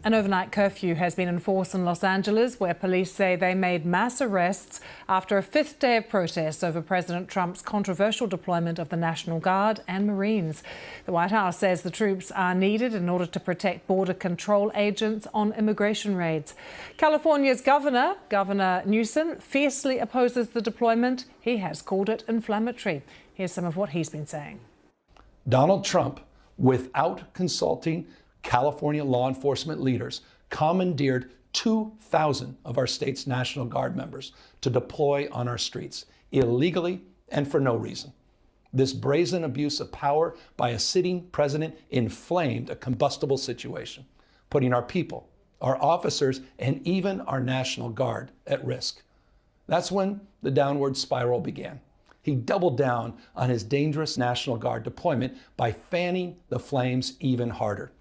An overnight curfew has been enforced in Los Angeles, where police say they made mass arrests after a fifth day of protests over President Trump's controversial deployment of the National Guard and Marines. The White House says the troops are needed in order to protect border control agents on immigration raids. California's Governor Newsom, fiercely opposes the deployment. He has called it inflammatory. Here's some of what he's been saying. Donald Trump, without consulting California law enforcement leaders, commandeered 2,000 of our state's National Guard members to deploy on our streets, illegally and for no reason. This brazen abuse of power by a sitting president inflamed a combustible situation, putting our people, our officers, and even our National Guard at risk. That's when the downward spiral began. He doubled down on his dangerous National Guard deployment by fanning the flames even harder.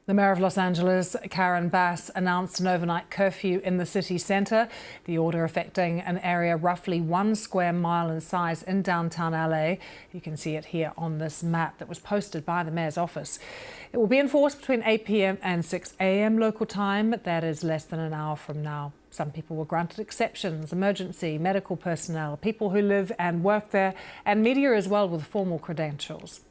The mayor of Los Angeles, Karen Bass, announced an overnight curfew in the city centre. The order affecting an area roughly 1 square mile in size in downtown LA. You can see it here on this map that was posted by the mayor's office. It will be enforced between 8 p.m. and 6 a.m. local time. That is less than an hour from now. Some people were granted exceptions: emergency, medical personnel, people who live and work there, and media as well with formal credentials.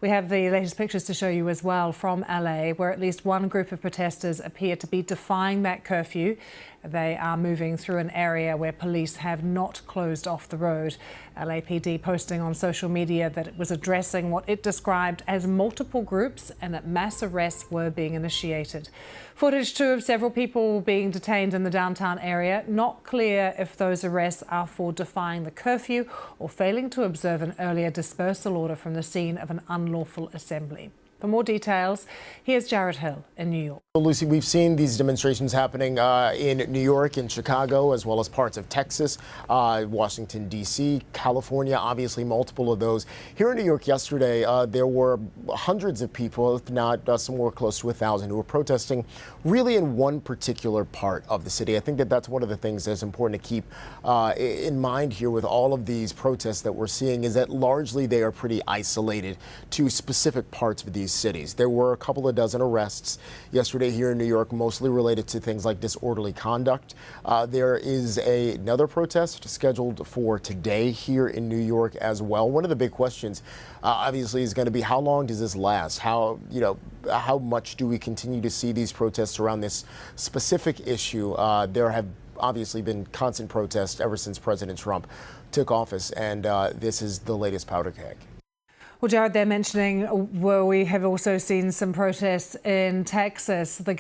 We have the latest pictures to show you as well from LA, where at least one group of protesters appear to be defying that curfew. They are moving through an area where police have not closed off the road. LAPD posting on social media that it was addressing what it described as multiple groups and that mass arrests were being initiated. Footage too of several people being detained in the downtown area. Not clear if those arrests are for defying the curfew or failing to observe an earlier dispersal order from the scene of an unlawful assembly. For more details, here's Jared Hill in New York. Well, Lucy, we've seen these demonstrations happening in New York, in Chicago, as well as parts of Texas, Washington, D.C., California, obviously multiple of those. Here in New York yesterday, there were hundreds of people, if not somewhere close to 1,000, who were protesting really in one particular part of the city. I think that that's one of the things that's important to keep in mind here with all of these protests that we're seeing, is that largely they are pretty isolated to specific parts of these cities. There were a couple of dozen arrests yesterday here in New York, mostly related to things like disorderly conduct. There is another protest scheduled for today here in New York as well. One of the big questions, obviously, is going to be how long does this last? How much do we continue to see these protests around this specific issue? There have obviously been constant protests ever since President Trump took office, and this is the latest powder keg. Well, Jared, they're mentioning where we have also seen some protests in Texas. The